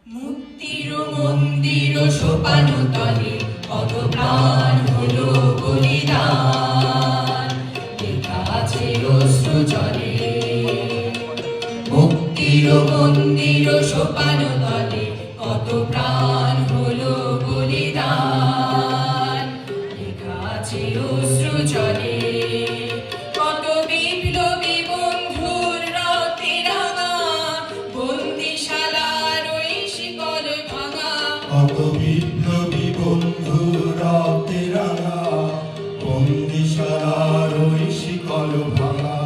মুক্তির মন্দির সোপান তলে কত প্রাণ হলো বলিদান, লেখা আছে অশ্রু জলে। মুক্তির মন্দির সোপান তলে কত প্রাণ হলো বলিদান, লেখা আছে অশ্রু জলে। কত বিপ্লবী বন্ধুর রক্তে রাঙা বন্দিশালার ওই শিকল ভাঙা, কত বিপ্লবী বন্ধু রক্তে রাঙা বন্দিশালার ওই শিকল ভাঙা।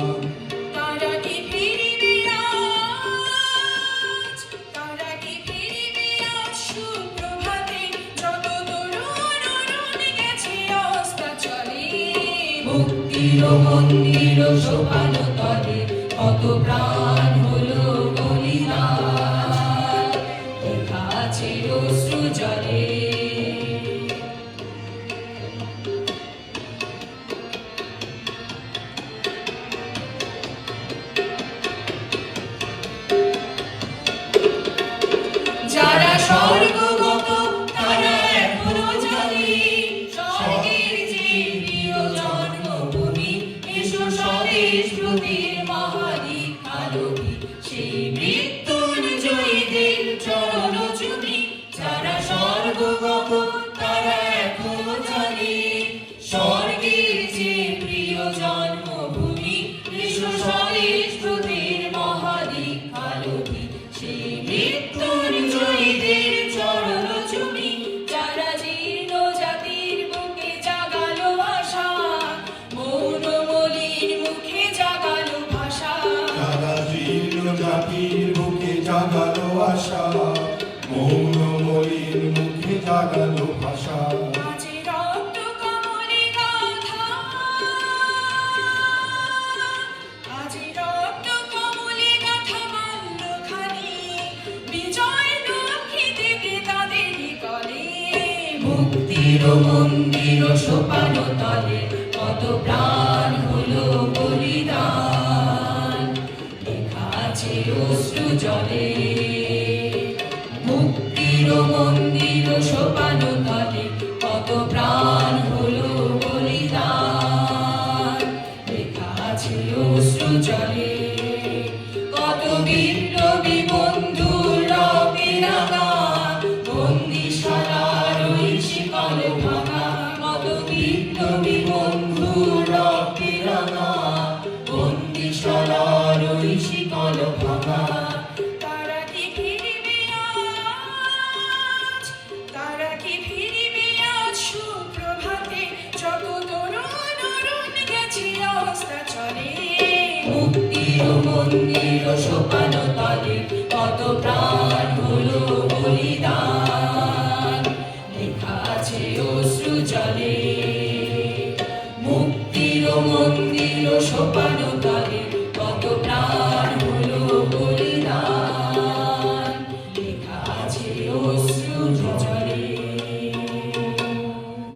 তারা কি ফিরিবে আজ, তারা কি ফিরিবে আজ সুপ্রভাতে, যত তরুণ অরুণ গেছে অস্তাচলে। মুক্তির মন্দির সোপান তলে কত প্রাণ হলো বলিদান, লেখা আছে অশ্রু জলে। যারা স্বর্গগত তারা এখনো জানে স্বর্গের যে প্রিয় জন্মভূমি, এসো স্বদেশ প্রতির মহাদীক্ষালোভী, সেই মৃত্যুঞ্জয়ীদের চরণ চুমি। যারা স্বর্গগত তারা এখনো জানে স্বর্গের যে প্রিয় জন্মভূমি, এসো স্বদেশ প্রতির মহাদীক্ষালোভী, সেই মৃত্যুঞ্জয়ীদের চরণ চুমি। যারা জীর্ণ জাতির বুকে জাগালো আশা, মৌন মলিন মুখে জাগালো ভাষা। যারা জীর্ণ জাতির বুকে জাগালো আশা, মৌন মলিন মুখে জাগালো ভাষা। আজি রক্ত কমলে গাথা, আজি রক্ত কমলে গাথা মাল্যখানি, বিজয় লক্ষ্মী থেকে তাদেরই কলে। মুক্তির মন্দির সোপান তলে কত প্রাণ হলো বলিদান, লেখা আছে অশ্রু জলে। মুক্তির মন্দির সোপান তলে কত প্রাণ হলো বলিদান, লেখা আছে অশ্রু জলে। কত বিপ্লবী বন্ধুর রক্তে রাঙা বন্দিশালার ওই শিকল ভাঙা, কত বিপ্লবী বন্ধুর রক্তে রাঙা বন্দিশালার ওই শিকল ভাঙা। তারা কি ফিরিবে আজ, তারা কি ফিরিবে আজ সুপ্রভাতে, যত তরুণ অরুণ গেছে অস্তাচলে। মুক্তির মন্দির সোপান তলে কত প্রাণ হলো